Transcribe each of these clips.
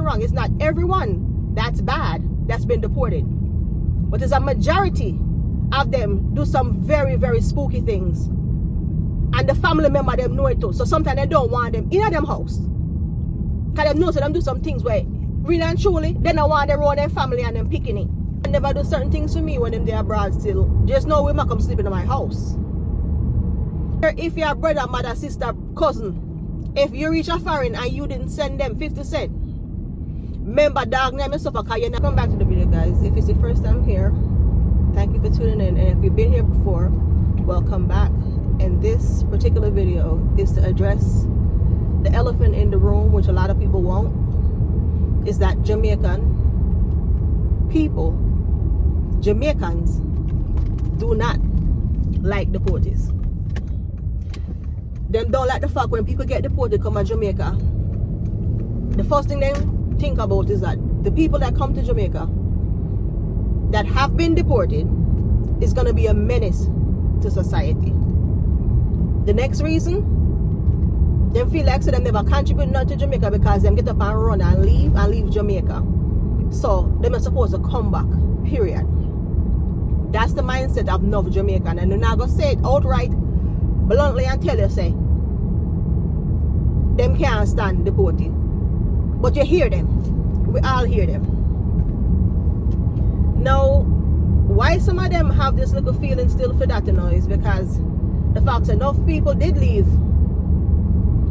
wrong. It's not everyone that's bad that's been deported. But there's a majority of them do some very, very spooky things. And the family member them know it too. So sometimes they don't want them in them house. Because they know so them do some things where really and truly they don't want them around their family and them picking it. They never do certain things to me when them there abroad still. Just know we might come sleeping in my house. If your brother, mother, sister, cousin, if you reach a foreign and you didn't send them 50 cents, remember dog name and stuff, because you come back to the video, guys. If it's your first time here, thank you for tuning in. And if you've been here before, welcome back. And this particular video is to address the elephant in the room, which a lot of people won't, is that Jamaican people, Jamaicans, do not like deportees. Them don't like the fact when people get deported come to Jamaica, the first thing they think about is that the people that come to Jamaica that have been deported is going to be a menace to society. The next reason, they feel like so them never contribute nothing to Jamaica because them get up and run and leave Jamaica. So them are supposed to come back, period. That's the mindset of North Jamaican. And they're not going to say it outright, bluntly, and tell you, say, them can't stand deported. But you hear them. We all hear them. Now, why some of them have this little feeling still for that, you know, is because the fact that enough people did leave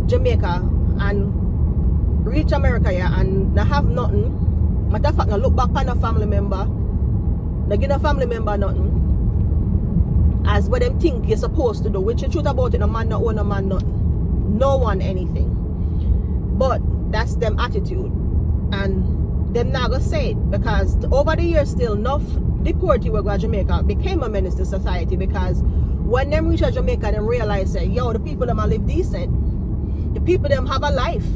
Jamaica and reach America here and not have nothing. Matter of fact, look back on a family member, not give a family member nothing, as what them think you're supposed to do, which the truth about it, no man not own a man nothing, no one anything. But that's them attitude, and them not gonna say it because over the years still enough deportee who go to Jamaica became a menace to society, because when them reach Jamaica, them realize that yo, the people them live decent, the people them have a life.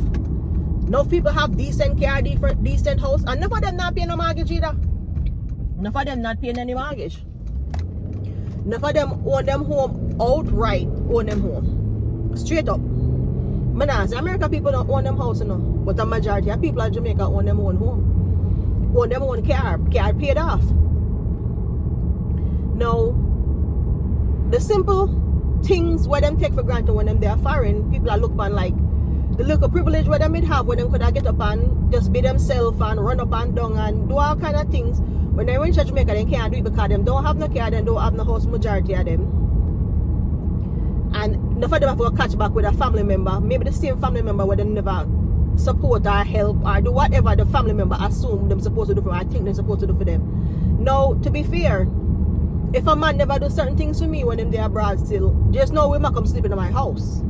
Enough people have decent car, decent house, and none of them not paying no mortgage either. None of them not paying any mortgage. None of them own them home outright, own them home. Straight up. Menace, American people don't own them house, you know, but the majority of people in Jamaica own them own home. Own them own car paid off. Now, the simple things where them take for granted when them they are foreign, people are look upon like the little privilege where them have where them could get up and just be themselves and run up and down and do all kind of things. When they reach Jamaica, they can't do it because them don't have no car, they don't have no house, majority of them. And enough of them have to catch back with a family member, maybe the same family member where they never support or help or do whatever the family member assume them supposed to do for them, I think they're supposed to do for them. Now, to be fair, if a man never do certain things for me when them they're abroad still, just know we might come sleeping in my house.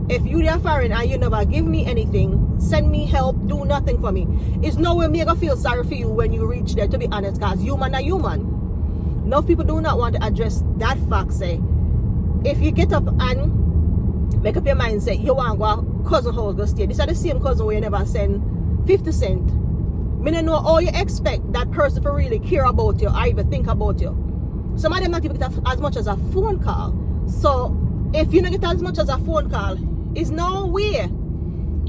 If you are foreign and you never give me anything, send me help, do nothing for me, it's no way me gonna feel sorry for you when you reach there, to be honest, because human are human. Enough people do not want to address that fact, say, if you get up and make up your mind, say, you want to go cousin house, go stay. This are the same cousin where you never send 50 cents. I don't know how you expect that person to really care about you or even think about you. Some of them not even get as much as a phone call. So if you don't get as much as a phone call, it's no way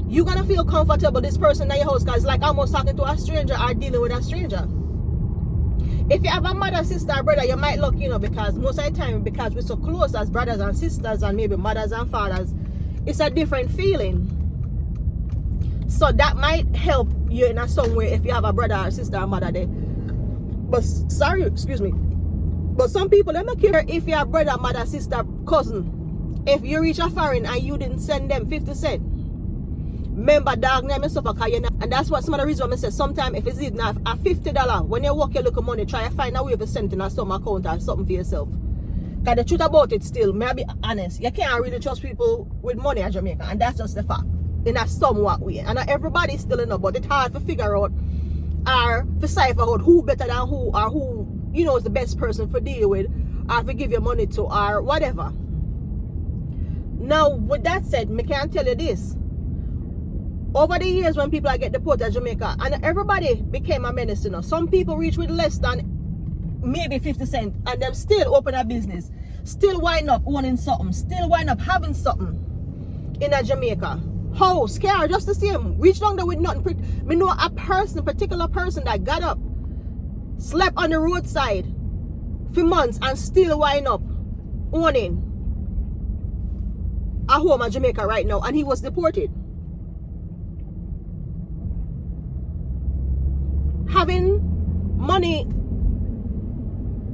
you're gonna feel comfortable this person in your house, because it's like almost talking to a stranger or dealing with a stranger. If you have a mother, sister, or brother, you might look, you know, because most of the time, because we're so close as brothers and sisters and maybe mothers and fathers, it's a different feeling. So that might help you in some way if you have a brother or sister or mother there. But sorry, excuse me. But some people, they don't care if you're a brother, mother, sister, cousin. If you reach a foreign and you didn't send them 50 cents, remember dog name and stuff, and that's what some of the reason I say sometimes if it's even a $50, when you work your little money, try to find a way of sending in some account or something for yourself. Because the truth about it still, may I be honest, you can't really trust people with money in Jamaica, and that's just the fact. In a somewhat way. And not everybody's still in, but it's hard to figure out or to decipher out who better than who, or who, you know, is the best person for deal with, or to give your money to, or whatever. Now, with that said, I can tell you this. Over the years when people get deported to Jamaica, and everybody became a menace, you know. Some people reach with less than maybe 50 cents, and them still open a business, still wind up owning something, still wind up having something in a Jamaica. house, car, just the same. Reach down there with nothing. Me know a particular person that got up, slept on the roadside for months and still wind up owning a home in Jamaica right now, and he was deported. Having money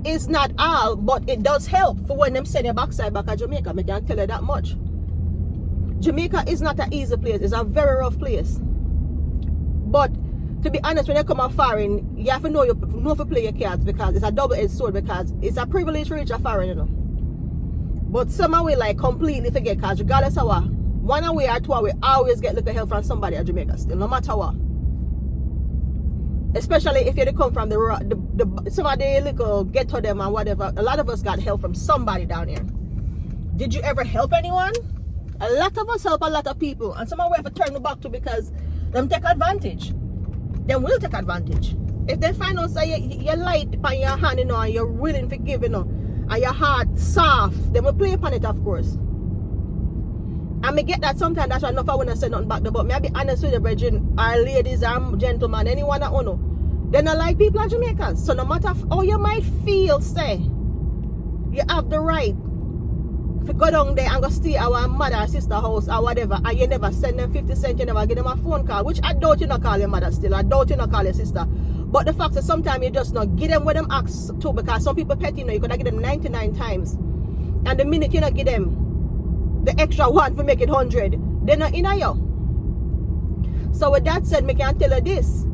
is not all, but it does help for when them send you backside back to Jamaica. I can tell you that much. Jamaica is not an easy place. It's a very rough place. But to be honest, when you come out foreign, you have to know to play your cards, because it's a double-edged sword, because it's a privilege to reach a foreign, you know. But somehow we like completely forget, because regardless of what, one way or two, we always get little help from somebody at Jamaica still, no matter what. Especially if you come from some of the little ghetto them and whatever. A lot of us got help from somebody down here. Did you ever help anyone? A lot of us help a lot of people, and somehow we have to turn the back to, because them take advantage. Them will take advantage. If they find out say you light upon your hand, you know, and you're willing to give, you know, and your heart soft, they will play upon it, of course. And me get that sometimes. That's why enough I want to say nothing back there. But me I be honest with the brethren, our ladies, our gentlemen, anyone that know, they're not like people in Jamaica. So no matter how you might feel, say, you have the right to go down there and go stay at our mother or sister house or whatever, and you never send them 50 cents, you never give them a phone call, which I doubt you not call your mother still, I doubt you not call your sister. But the fact is sometimes you just not give them what them ask to, because some people petty, you know, you could give them 99 times. And the minute you not give them the extra one to make it 100, they're not in a you. So with that said, me can tell you this.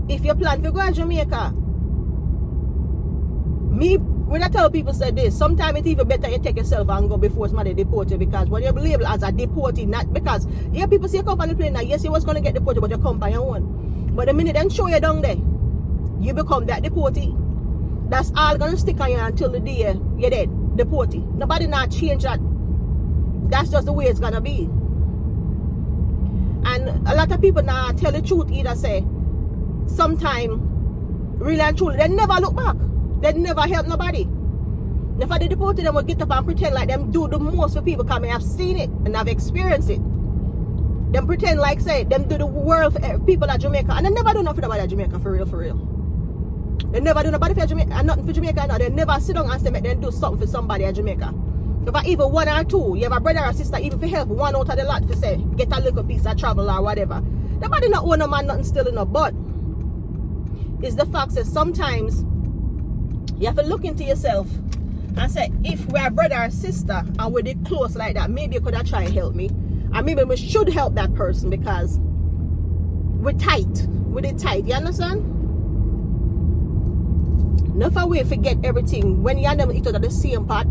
If you plan to go to Jamaica, when I tell people say this, sometimes it's even better you take yourself and go before somebody deport you, because when you're labeled as a deportee, not because, yeah, people see you come on the plane now, yes, you was going to get deported, but you come by your own. But the minute they show you down there, you become that deportee. That's all going to stick on you until the day you're dead, deportee. Nobody not change that. That's just the way it's going to be. And a lot of people now tell the truth either, say, sometime, really and truly, they never look back. They never help nobody. If they deported them, will get up and pretend like them do the most for people, because I have seen it and I've experienced it. Them pretend like, say, them do the world for people at Jamaica, and they never do nothing about Jamaica, for real, for real. They never do nobody for Jamaica, and nothing for Jamaica, no. They never sit down and say, make them do something for somebody at Jamaica. If I even one or two, you have a brother or sister, even for help one out of the lot, for say, get a little piece of travel or whatever. Nobody not own a man, nothing still enough. But it's the fact that sometimes you have to look into yourself and say, if we're a brother or sister and we're close like that, maybe you could have tried to help me. And maybe we should help that person, because we're tight. We're tight. You understand? Never way forget everything. When you and them eat out of the same pot,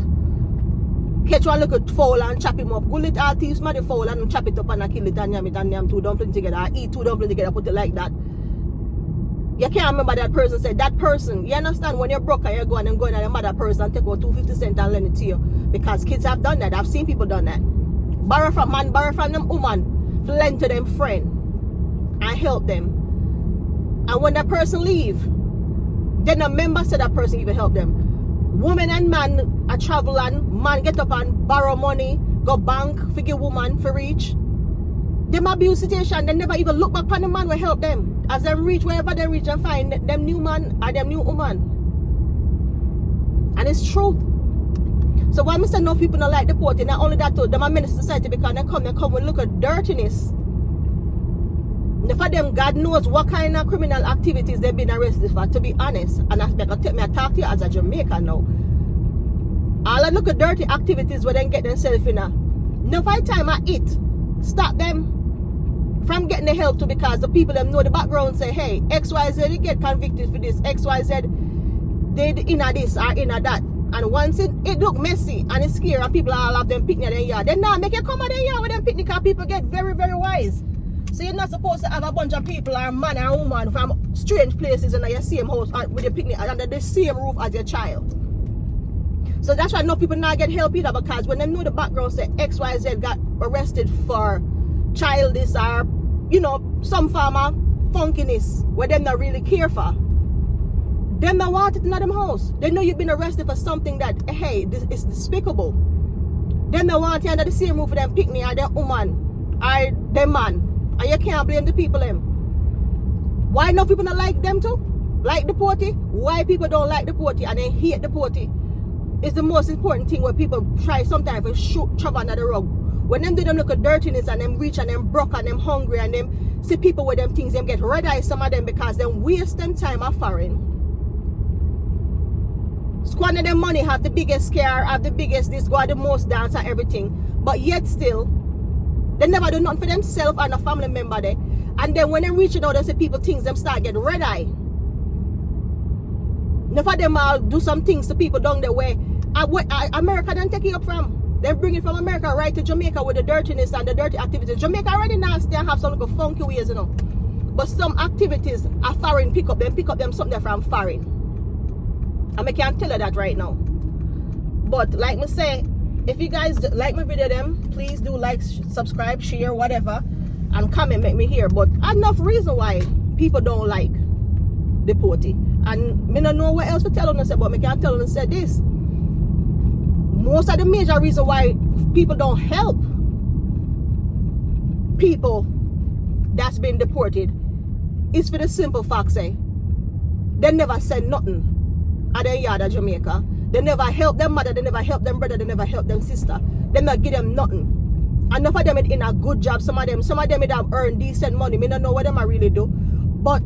catch one look at fowl and chop him up. Go let all thieves man the fowl and chop it up and kill it and yam two dumplings together. Or eat two dumplings together, put it like that. You can't remember that person said, that person, you understand, when you're broke and you're going and going at your mother person and take out 250 cents and lend it to you. Because kids have done that. I've seen people done that. Borrow from man, borrow from them woman, lend to them friend and help them. And when that person leave, then a member said that person even help them. Woman and man are travel and man get up and borrow money, go bank, figure woman for reach. Them abuse situation, they never even look back on the man will help them. As they reach wherever they reach and find them new man or them new woman. And it's true. So why Mr. No people don't like deporting? Not only that too, them are menace society, because they come and look at dirtiness. And for them, God knows what kind of criminal activities they've been arrested for, to be honest. And I talk to you as a Jamaican now. All I look at dirty activities where they get themselves in a. No fight time I eat. Stop them from getting the help too, because the people them know the background say, hey, XYZ they get convicted for this, XYZ they in a this or in a that. And once it look messy and it's scary and people all have them picnic in their yard, then now make you come out their yard with them picnic, because people get very, very wise. So you're not supposed to have a bunch of people or man or woman from strange places in your same house with a picnic under the same roof as your child. So that's why no people not get help either, because when they know the background say XYZ got arrested for childish or, you know, some form of funkiness where them not really care for. Them not want it in them house. They know you've been arrested for something that, hey, this is despicable. Them not want you under the same roof with them picnic or their woman are them man. And you can't blame the people them. Why no people don't like them too? Like Deportee? Why people don't like Deportee and they hate Deportee? It's the most important thing where people try sometimes to shove under the rug. When them do them look at dirtiness and them rich and them broke and them hungry and them see people with them things, them get red eye some of them because them waste them time at foreign. Squander them money, have the biggest car, have the biggest this, go the most dance and everything. But yet still, they never do nothing for themselves and a family member there. And then when they reach out and say people things, them start get red eye. Enough of them all do some things to people down the way. America don't take it up from. They bring it from America right to Jamaica with the dirtiness and the dirty activities. Jamaica already nasty and have some little funky ways, you know. But some activities are foreign pick up them something from foreign. And I can't tell you that right now. But like me say, if you guys like my video them, please do like, subscribe, share, whatever. And comment, make me hear. But enough reason why people don't like Deportee. And I don't know what else to tell them, but I can't tell them say this. Most of the major reason why people don't help people that's been deported is for the simple fact say they never said nothing at the YAWD of Jamaica. They never help them mother, they never help them brother, they never help them sister. They not give them nothing. Enough of them in a good job, some of them have earned decent money. Me don't know what them I really do. But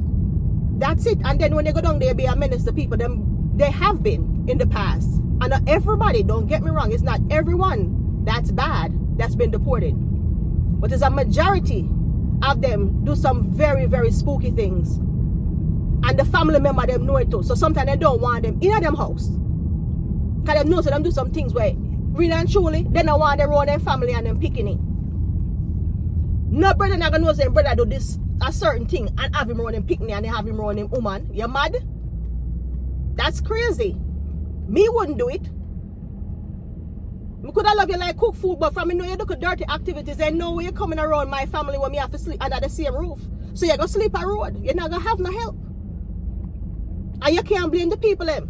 that's it. And then when they go down there be a menace to people, they have been in the past. And not everybody, don't get me wrong, it's not everyone that's bad that's been deported. But there's a majority of them do some very, very spooky things. And the family member them know it too. So sometimes they don't want them in them house. Because they know so them do some things where really and truly, they don't want them around their family and them picking it. No brother not gonna know say brother do this a certain thing and have him around him picking and they have him around him woman. You mad? That's crazy. Me wouldn't do it. Me could have love you like cook food, but from me know you do dirty activities, I know when you're coming around my family when me have to sleep under the same roof. So you're gonna sleep a road. You're not gonna have no help. And you can't blame the people them.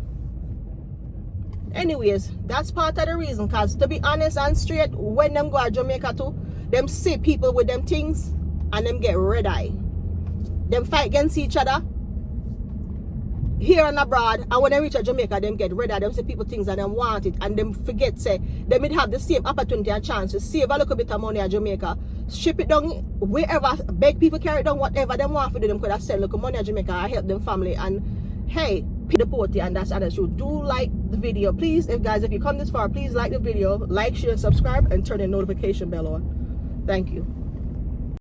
Anyways, that's part of the reason, because to be honest and straight, when them go to Jamaica too, them see people with them things and them get red eye. Them fight against each other here and abroad, and when they reach Jamaica, them get red eye. Them see people things and them want it, and them forget say they may have the same opportunity and chance to save a little bit of money at Jamaica, ship it down wherever, beg people carry it down, whatever them want to do, them could have send little money at Jamaica and help them family. And hey, Deportee, and that's honest. You do like the video, please. If you come this far, please like the video, like, share, subscribe, and turn the notification bell on. Thank you.